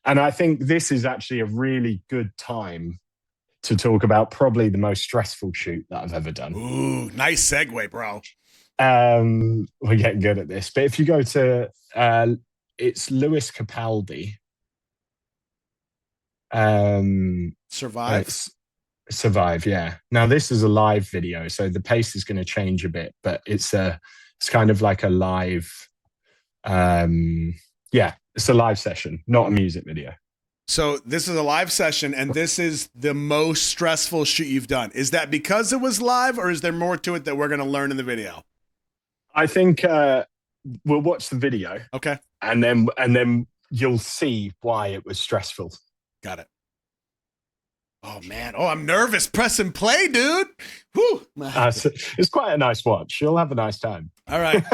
And I think this is actually a really good time to talk about probably the most stressful shoot that I've ever done. Ooh, nice segue, bro. We're getting good at this. But if you go to, it's Lewis Capaldi. Survive? Survive, yeah. Now, this is a live video, so the pace is going to change a bit, but it's kind of like a live, it's a live session, not a music video. So this is a live session, and this is the most stressful shoot you've done. Is that because it was live, or is there more to it that we're going to learn in the video? I think we'll watch the video. Okay. And then you'll see why it was stressful. Got it. Oh, man. Oh, I'm nervous. Press and play, dude. Whew. So it's quite a nice watch. You'll have a nice time. All right.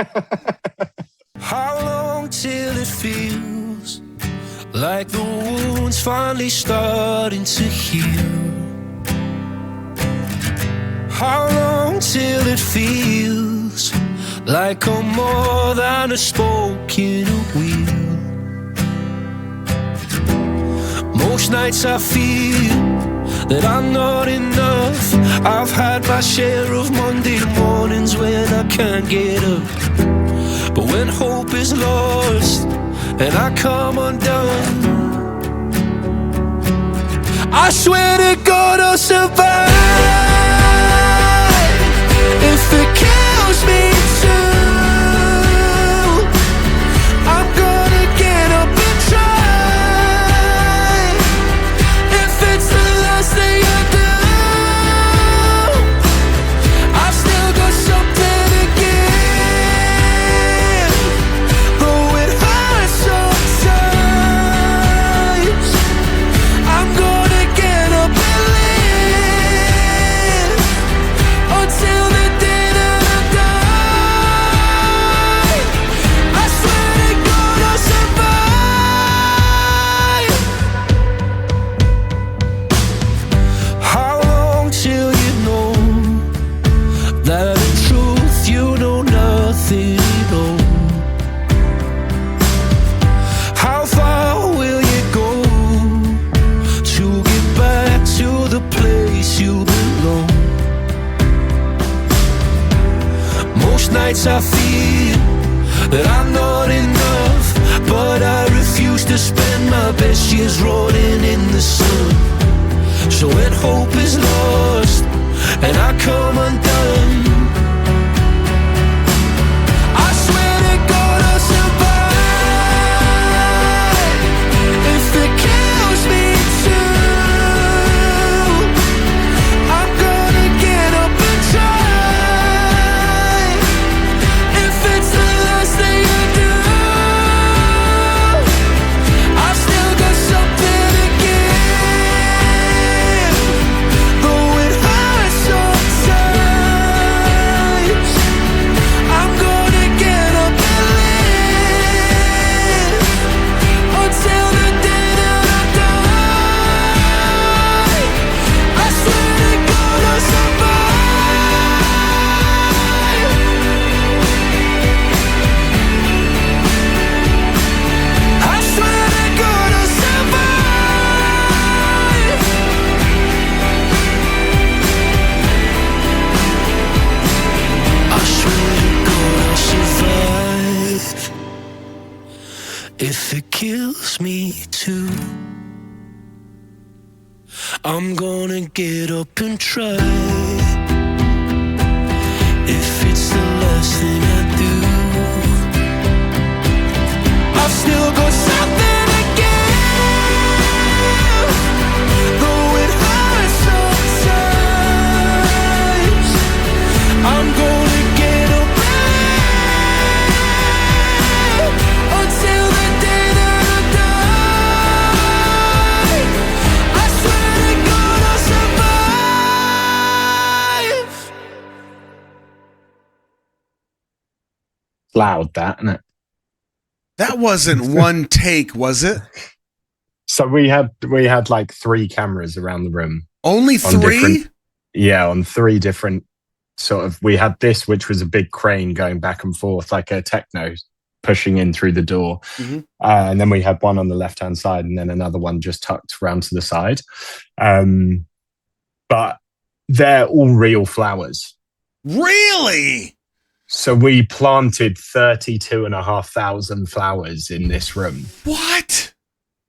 How long till it feels like the wound's finally starting to heal? How long till it feels like I'm more than a spoke in a wheel? Most nights I feel that I'm not enough. I've had my share of Monday mornings when I can't get up. But when hope is lost and I come undone, I swear to God I'll survive. If it kills me too, I'm gonna get up and try. If it's the last thing I do, I've still got something to give. Though it hurts sometimes, I'm gonna get up and live until the day that I die. I swear to God I'll survive. How long till you know that in truth you know nothing at all? How far will you go to get back to the place you belong? Most nights I feel that I'm not enough, but I refuse to spend my best years rotting in the sun. So when hope is lost and I come undone, I swear to God I'll survive. If it kills me too, I'm gonna get up and try. If it's the last thing I do, I've still got something to give. Though it hurts sometimes, I'm gonna get up and live until the day that I die. I swear to God I'll survive. I swear to God I'll survive. I swear to God I'll survive. If it kills me too, I'm gonna get up and try. If it's the last thing I do, I've still got something to give. Though it hurts sometimes, I'm gonna get up and live until the day that I die. I swear to God I'll survive. Loud, that, isn't it? That wasn't one take, was it? So we had like 3 cameras around the room. Only On 3? different- Yeah, on 3 different sort of. We had this, which was a big crane going back and forth like a techno pushing in through the door. Mhm. And then we had one on the left-hand side and then another one just tucked around to the side. But they're all real flowers. Really? So we planted 32,500 flowers in this room. What?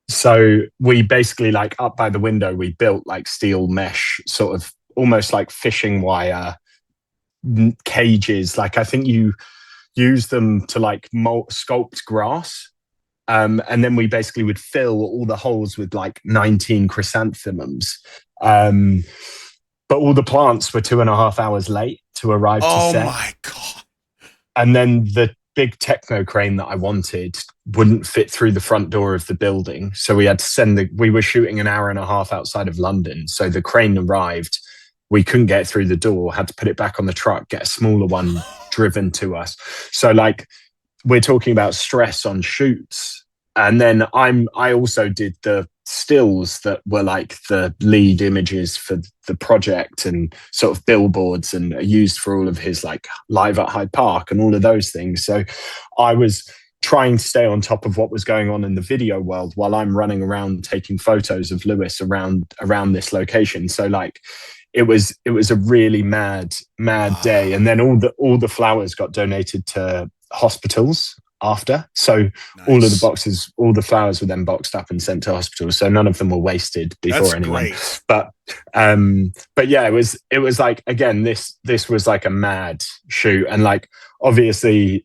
So we basically, like, up by the window, we built like steel mesh, sort of almost like fishing wire cages. Like, I think you use them to like sculpt grass. And then we basically would fill all the holes with like 19 chrysanthemums. But all the plants were 2.5 hours late to arrive to set. Oh my God. And then the big techno crane that I wanted wouldn't fit through the front door of the building. So we had to we were shooting an hour and a half outside of London. So the crane arrived. We couldn't get through the door, had to put it back on the truck, get a smaller one driven to us. So like, we're talking about stress on shoots. And then I also did the stills that were like the lead images for the project and sort of billboards, and are used for all of his like Live at Hyde Park and all of those things. So I was trying to stay on top of what was going on in the video world while I'm running around taking photos of Lewis around this location. So like, it was a really mad day. And then all the flowers got donated to hospitals after. So nice. All of the boxes, all the flowers were then boxed up and sent to hospitals. So none of them were wasted before anyone. Great. But yeah, it was like, again, this was like a mad shoot. And like, obviously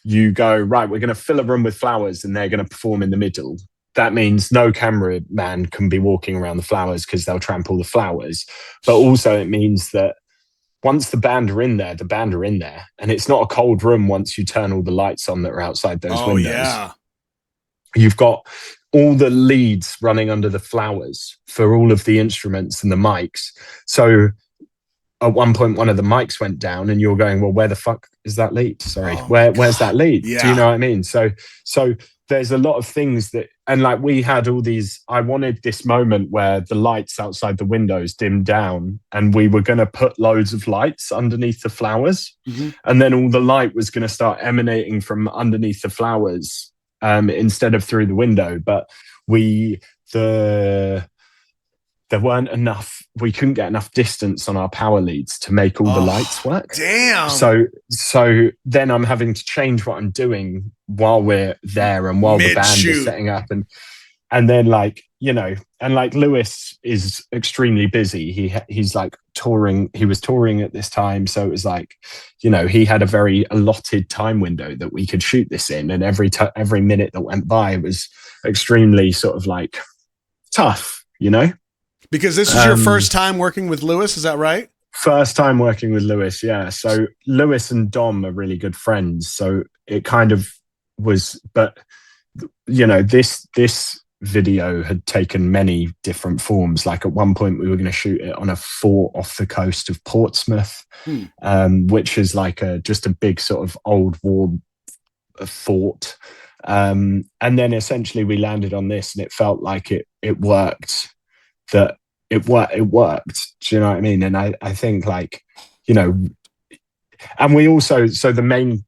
you go, right, we're going to fill a room with flowers and they're going to perform in the middle. That means no cameraman can be walking around the flowers because they'll trample the flowers. But also it means that once the band are in there, the band are in there. And it's not a cold room once you turn all the lights on that are outside those windows. Yeah. You've got all the leads running under the flowers for all of the instruments and the mics. So at one point, one of the mics went down and you're going, well, where the fuck is that lead? Sorry, where's that lead? Yeah. Do you know what I mean? So there's a lot of things that, and like we had all these, I wanted this moment where the lights outside the windows dimmed down and we were going to put loads of lights underneath the flowers. Mm-hmm. And then all the light was going to start emanating from underneath the flowers instead of through the window. But there weren't enough, we couldn't get enough distance on our power leads to make all the lights work. Damn. So then I'm having to change what I'm doing while we're there and while the band is setting up. And then like, you know, and like Lewis is extremely busy. He's like touring, he was touring at this time. So it was like, you know, he had a very allotted time window that we could shoot this in. And every minute that went by was extremely sort of like tough, you know? Because this is your first time working with Lewis, is that right? First time working with Lewis, yeah. So Lewis and Dom are really good friends. So it kind of was, but you know, this video had taken many different forms. Like at one point we were going to shoot it on a fort off the coast of Portsmouth, which is like just a big sort of old war fort. And then essentially we landed on this and it felt like it worked. That it worked. Do you know what I mean? And I think like, you know, and we also, so the main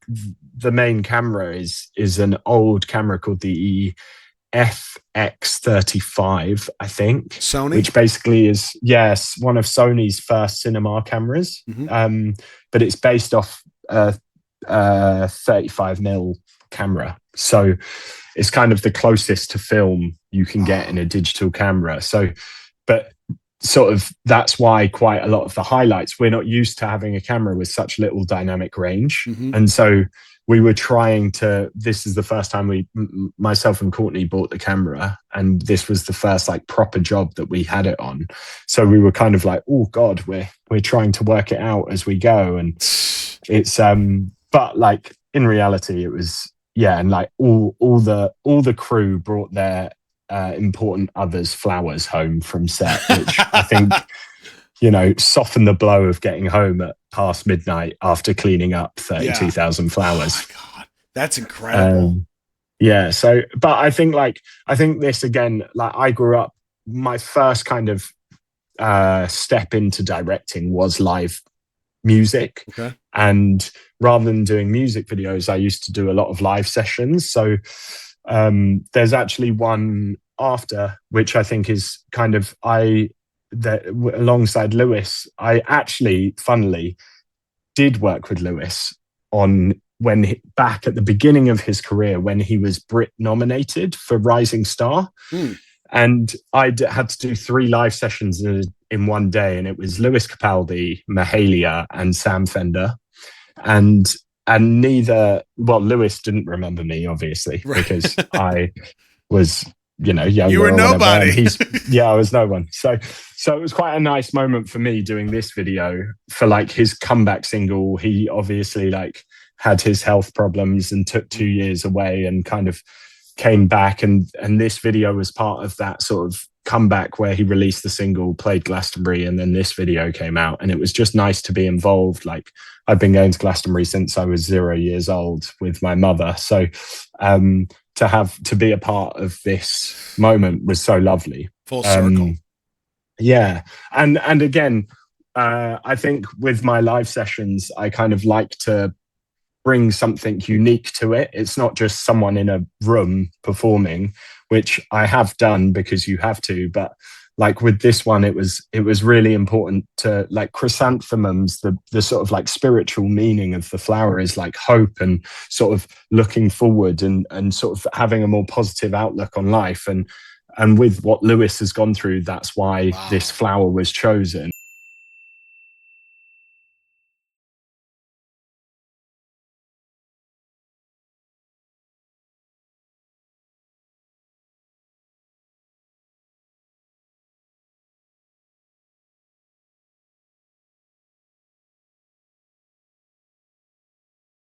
camera is an old camera called the FX35, I think. Sony? Which basically is, yes, one of Sony's first cinema cameras. Mm-hmm. But it's based off a 35mm camera. So it's kind of the closest to film you can get in a digital camera. So, but sort of that's why quite a lot of the highlights, we're not used to having a camera with such little dynamic range. Mm-hmm. And so we were trying to, this is the first time myself and Courtney bought the camera, and this was the first like proper job that we had it on. So we were kind of like, oh God, we're trying to work it out as we go. And it's, but like in reality, it was, yeah. And like all the crew brought their important others' flowers home from set, which I think, you know, softened the blow of getting home at past midnight after cleaning up 32,000 flowers. Oh my God, that's incredible. Yeah. So, but I think this again, like I grew up, my first kind of step into directing was live music. Okay. And rather than doing music videos, I used to do a lot of live sessions. So there's actually one after, which I think is kind of, alongside Lewis, I actually, funnily, did work with Lewis on back at the beginning of his career when he was Brit nominated for Rising Star. And I had to do 3 live sessions in one day, and it was Lewis Capaldi, Mahalia, and Sam Fender. And Lewis didn't remember me, obviously, because I was, younger. You were nobody. I was no one. So it was quite a nice moment for me doing this video for like his comeback single. He obviously like had his health problems and took 2 years away and kind of came back. And this video was part of that sort of comeback where he released the single, played Glastonbury, and then this video came out. And it was just nice to be involved. Like, I've been going to Glastonbury since I was 0 years old with my mother. So to be a part of this moment was so lovely. Full circle. Yeah. And again, I think with my live sessions, I kind of like to bring something unique to it. It's not just someone in a room performing, which I have done because you have to, but like with this one, it was really important to, like, chrysanthemums, the sort of like spiritual meaning of the flower is like hope and sort of looking forward and sort of having a more positive outlook on life. And with what Lewis has gone through, that's why this flower was chosen.